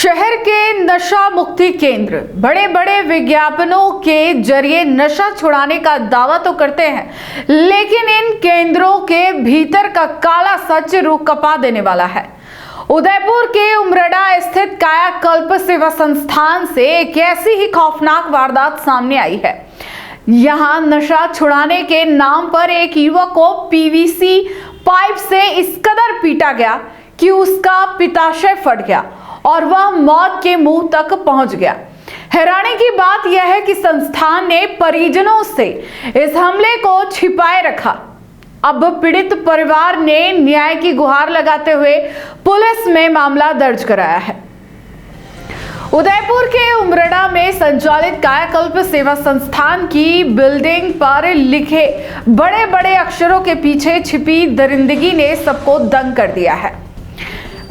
शहर के नशा मुक्ति केंद्र बड़े बड़े विज्ञापनों के जरिए नशा छुड़ाने का दावा तो करते हैं, लेकिन इन केंद्रों के भीतर का काला सच रूह कपा देने वाला है। उदयपुर के उमरड़ा स्थित कायाकल्प सेवा संस्थान से एक ऐसी ही खौफनाक वारदात सामने आई है। यहां नशा छुड़ाने के नाम पर एक युवक को पीवीसी पाइप से इस कदर पीटा गया कि उसका पित्ताशय फट गया और वह मौत के मुंह तक पहुंच गया। हैरानी की बात यह है कि संस्थान ने परिजनों से इस हमले को छिपाए रखा। अब पीड़ित परिवार ने न्याय की गुहार लगाते हुए पुलिस में मामला दर्ज कराया है। उदयपुर के उमरड़ा में संचालित कायाकल्प सेवा संस्थान की बिल्डिंग पर लिखे बड़े बड़े अक्षरों के पीछे छिपी दरिंदगी ने सबको दंग कर दिया है।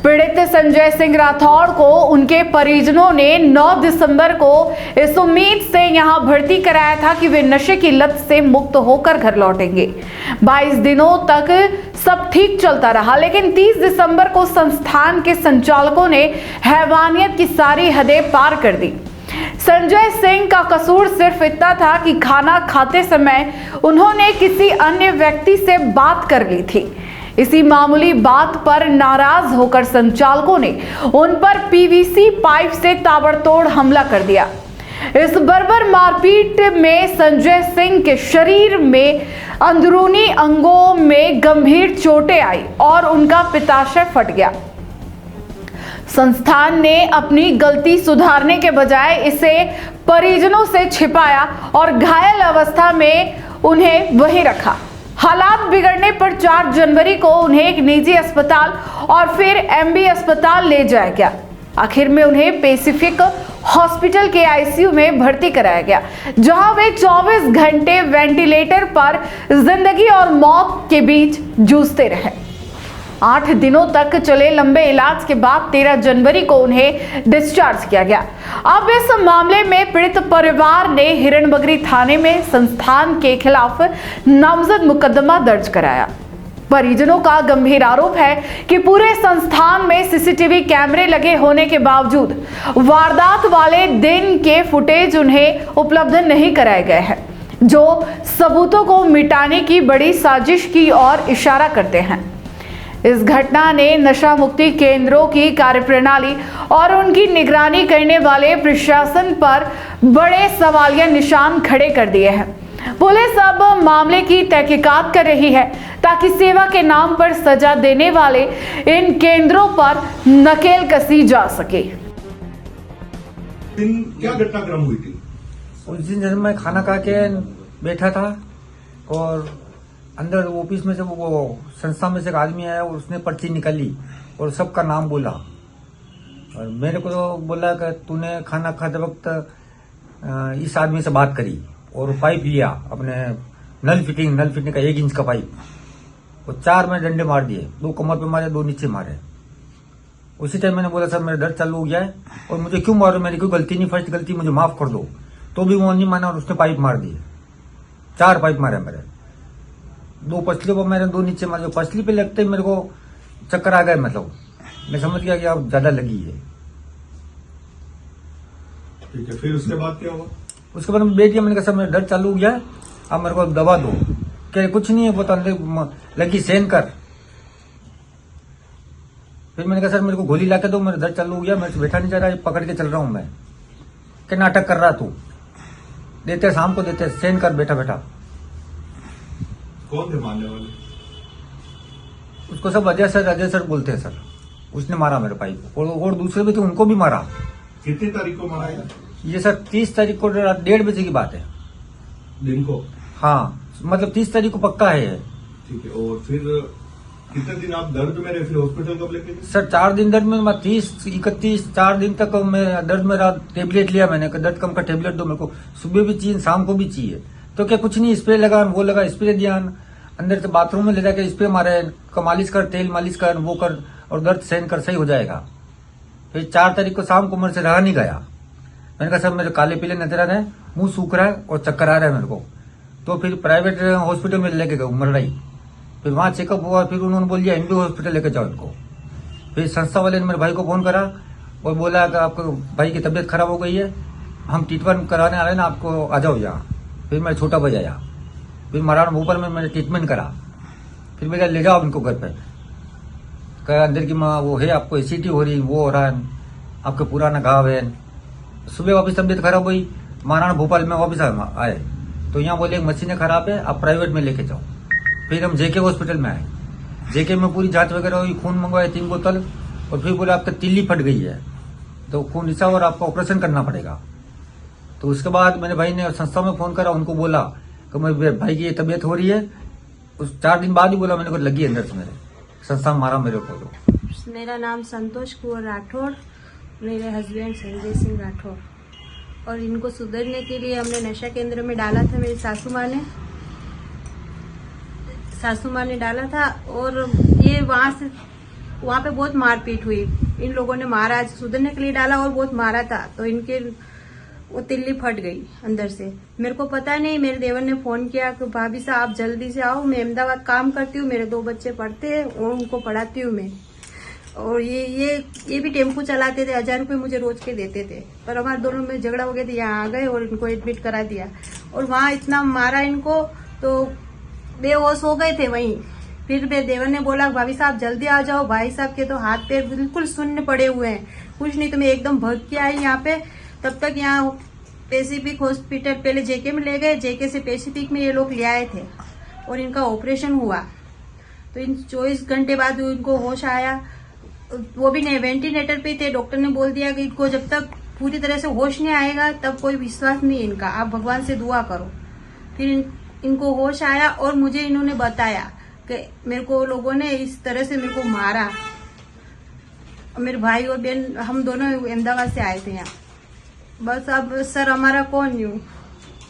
पीड़ित संजय सिंह राठौड़ को उनके परिजनों ने 9 दिसंबर को इस उम्मीद से यहां भर्ती कराया था कि वे नशे की लत से मुक्त होकर घर लौटेंगे। 22 दिनों तक सब ठीक चलता रहा, लेकिन 30 दिसंबर को संस्थान के संचालकों ने हैवानियत की सारी हदें पार कर दी। संजय सिंह का कसूर सिर्फ इतना था कि खाना खाते समय उन्होंने किसी अन्य व्यक्ति से बात कर ली थी। इसी मामूली बात पर नाराज होकर संचालकों ने उन पर पीवीसी पाइप से ताबड़तोड़ हमला कर दिया। इस बर्बर मारपीट में संजय सिंह के शरीर में अंदरूनी अंगों में गंभीर चोटें आई और उनका पित्ताशय फट गया। संस्थान ने अपनी गलती सुधारने के बजाय इसे परिजनों से छिपाया और घायल अवस्था में उन्हें वहीं रखा। हालात बिगड़ने पर 4 जनवरी को उन्हें एक निजी अस्पताल और फिर एमबी अस्पताल ले जाया गया। आखिर में उन्हें पैसिफिक हॉस्पिटल के आईसीयू में भर्ती कराया गया, जहां वे 24 घंटे वेंटिलेटर पर जिंदगी और मौत के बीच जूझते रहे। 8 दिनों तक चले लंबे इलाज के बाद 13 जनवरी को उन्हें डिस्चार्ज किया गया। अब इस मामले में पीड़ित परिवार ने हिरणबगरी थाने में संस्थान के खिलाफ नामजद मुकदमा दर्ज कराया। परिजनों का गंभीर आरोप है कि पूरे संस्थान में सीसीटीवी कैमरे लगे होने के बावजूद वारदात वाले दिन के फुटेज उन्हें उपलब्ध नहीं कराए गए हैं, जो सबूतों को मिटाने की बड़ी साजिश की ओर इशारा करते हैं। इस घटना ने नशा मुक्ति केंद्रों की कार्यप्रणाली और उनकी निगरानी करने वाले प्रशासन पर बड़े सवालिया निशान खड़े कर दिए हैं। पुलिस अब मामले की तहकीकात कर रही है ताकि सेवा के नाम पर सजा देने वाले इन केंद्रों पर नकेल कसी जा सके। क्या घटनाक्रम हुई थी? उस दिन जब मैं खाना खा के बैठा था और अंदर ऑफिस में से वो संस्था में से एक आदमी आया और उसने पर्ची निकाली और सबका नाम बोला और मेरे को तो बोला कि तूने खाना खाते वक्त इस आदमी से बात करी और पाइप लिया, अपने नल फिटिंग का 1 इंच का पाइप और 4 में डंडे मार दिए, 2 कमर पे मारे, 2 नीचे मारे। उसी टाइम मैंने बोला सर मेरा दर्द चालू हो गया है और मुझे क्यों मारो, मेरी कोई गलती नहीं, फर्स्ट गलती, मुझे माफ कर दो। तो भी वो नहीं माना और उसने पाइप मार दिए, 4 पाइप मारे मेरे, 2 पसलियों पर मेरे, 2 नीचे मारे। पसली पे लगते ही मेरे को चक्कर आ गए, मतलब मैं समझ गया कि अब ज्यादा लगी है। ठीक है, फिर उसके बाद क्या हुआ? उसके बाद मैं बैठ गया, मैंने कहा सर मेरा दर्द चालू हो गया है, अब मेरे को दवा दो। क्या कुछ नहीं है, वो तो अंदर लगी, सहन कर। फिर मैंने कहा सर मेरे को गोली ला के दो, मेरा दर्द चालू हो गया, मेरे से बैठा नहीं जा रहा, पकड़ के चल रहा हूं मैं। क्या नाटक कर रहा तू? देते शाम को देते, सहन कर बैठा बैठा। कौन थे मारने वाले? उसको सब अजय सर बोलते हैं सर। उसने मारा मेरे पाइप और दूसरे भी थे, उनको भी मारा। कितनी तारीख को मारा है? ये सर 30 तारीख को रात 1:30 बजे की बात है। दिन को? हाँ, मतलब 30 तारीख को पक्का है। ठीक है, और फिर कितने दिन आप दर्द में रहे? फिर हॉस्पिटल कब लेके गए? सर 4 दिन दर्द में, 30, 31, 4 दिन तक मैं दर्द में रहा। टेबलेट लिया मैंने, दर्द कम का टेबलेट दो मेरे को, सुबह भी चाहिए, शाम को भी चाहिए। तो क्या कुछ नहीं, स्प्रे लगा, वो लगा, स्प्रे दिया, अंदर से बाथरूम में ले जाकर स्प्रे मारे, मालिश कर, तेल मालिश कर, वो कर और दर्द सहन कर, सही हो जाएगा। फिर 4 तारीख को शाम को मेरे से रहा नहीं गया। मैंने कहा सर मेरे काले पीले नजर आ रहे हैं, मुंह सूख रहा है और चक्कर आ रहा है मेरे को। तो फिर प्राइवेट हॉस्पिटल में लेके गए उमरड़ा। फिर वहां चेकअप हुआ, फिर उन्होंने बोल दिया एमबी हॉस्पिटल लेके जाओ इनको। फिर संस्था वाले ने मेरे भाई को फोन करा, और बोला कि आपको भाई की तबीयत खराब हो गई है, हम ट्रीटमेंट कराने आ रहे हैं ना, आपको आ जाओ यहाँ। फिर मैं छोटा बजाया, फिर महाराणा भोपाल में मैंने ट्रीटमेंट करा, फिर मेरा ले जाओ इनको घर पे। कहा अंदर की माँ वो है, आपको एसिडिटी हो रही, वो हो रहा है, आपके पुराना घाव है। सुबह वापस तबीयत खराब हुई, महाराणा भोपाल में वापस आए तो यहाँ बोले मशीनें खराब है, आप प्राइवेट में लेके जाओ। फिर हम जेके हॉस्पिटल में आए, जेके में पूरी जांच वगैरह हुई, खून मंगवाए 3 बोतल, और फिर बोले आपका तिल्ली फट गई है तो खून रिसा और आपको ऑपरेशन करना पड़ेगा। तो उसके बाद मैंने भाई ने संस्था में फोन करा, उनको बोला कि मेरे भाई की ये तबीयत हो रही है। उस 4 दिन बाद ही बोला मैंने को लगी अंदर से, मेरे संस्था में मारा मेरे को। तो मेरा नाम संतोष कुंवर राठौड़, मेरे हस्बैंड संजय सिंह राठौड़, और इनको सुधरने के लिए हमने नशा केंद्र में डाला था। मेरी सासू माँ ने डाला था, और ये वहाँ पे बहुत मारपीट हुई। इन लोगों ने मारा, सुधरने के लिए डाला और बहुत मारा था, तो इनके वो तिल्ली फट गई अंदर से। मेरे को पता नहीं, मेरे देवर ने फोन किया कि भाभी साहब आप जल्दी से आओ, मैं अहमदाबाद काम करती हूँ, मेरे 2 बच्चे पढ़ते हैं और उनको पढ़ाती हूँ मैं। और ये भी टेम्पो चलाते थे, 1000 रुपये मुझे रोज के देते थे। पर हमारे दोनों में झगड़ा हो गया था, यहाँ आ गए और इनको एडमिट करा दिया। और वहाँ इतना मारा इनको तो बेहोश हो गए थे वहीं। फिर मेरे देवर ने बोला भाभी साहब जल्दी आ जाओ, भाई साहब के तो हाथ पैर बिल्कुल शून्य पड़े हुए हैं, कुछ नहीं। तो मैं एकदम भाग के आई यहाँ पे। तब तक यहाँ पैसिफिक हॉस्पिटल पहले जेके में ले गए, जेके से पैसिफिक में ये लोग ले आए थे और इनका ऑपरेशन हुआ। तो इन 24 घंटे बाद इनको होश आया, वो भी नहीं, वेंटिलेटर पे थे। डॉक्टर ने बोल दिया कि इनको जब तक पूरी तरह से होश नहीं आएगा तब कोई विश्वास नहीं इनका, आप भगवान से दुआ करो। फिर इनको होश आया और मुझे इन्होंने बताया कि मेरे को लोगों ने इस तरह से मेरे को मारा। मेरे भाई और बहन हम दोनों अहमदाबाद से आए थे यहाँ। बस अब सर हमारा कौन यूं,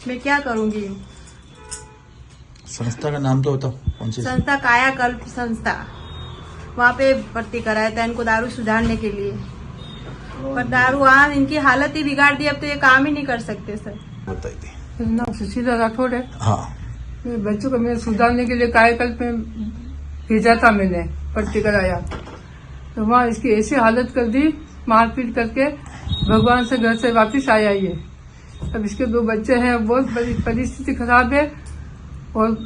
मैं क्या करूंगी। संस्था का नाम तो बताओ, कौन सी संस्था? कायाकल्प संस्था। वहाँ पे भर्ती कराया था इनको दारू सुधारने के लिए, पर दारू वहाँ इनकी हालत ही बिगाड़ दी, अब तो ये काम ही नहीं कर सकते सर। बताइए। मेरा नाम सुशीला राठौड़ है। हाँ, मेरे बच्चों को मैंने सुधारने के लिए कायाकल्प में भेजा था, मैंने भर्ती कराया तो वहाँ इसकी ऐसी हालत कर दी, मारपीट करके भगवान से घर से वापस आया ये। अब इसके 2 बच्चे हैं, बहुत बड़ी परिस्थिति खराब है और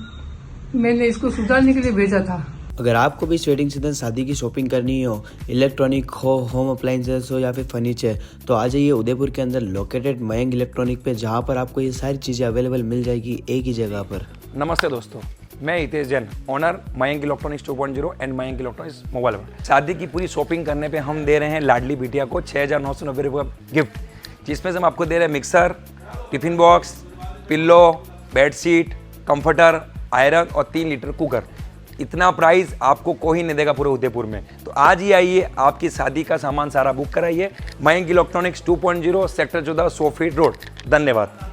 मैंने इसको सुधारने के लिए भेजा था। अगर आपको भी इस वेडिंग सीजन शादी की शॉपिंग करनी हो, इलेक्ट्रॉनिक हो, होम अप्लाइंसेस हो या फिर फर्नीचर, तो आ जाइए उदयपुर के अंदर लोकेटेड मयंक इलेक्ट्रॉनिक पे, जहां पर आपको ये सारी चीज़ें अवेलेबल मिल जाएगी एक ही जगह पर। नमस्ते दोस्तों, मैं Hitesh Jain, owner Mayank electronics 2.0 and Mayank electronics mobile पर। शादी की पूरी शॉपिंग करने पे हम दे रहे हैं लाडली बिटिया को 6,990 रुपये का गिफ्ट, जिसमें से हम आपको दे रहे हैं mixer, tiffin box, pillow, bedsheet, comforter, iron और 3 लीटर कुकर। इतना प्राइस आपको कोई नहीं देगा पूरे उदयपुर में। तो आज ही आइए, आपकी शादी का सामान सारा बुक कराइए। Mayank electronics 2.0 sector 14 100 feet road. धन्यवाद।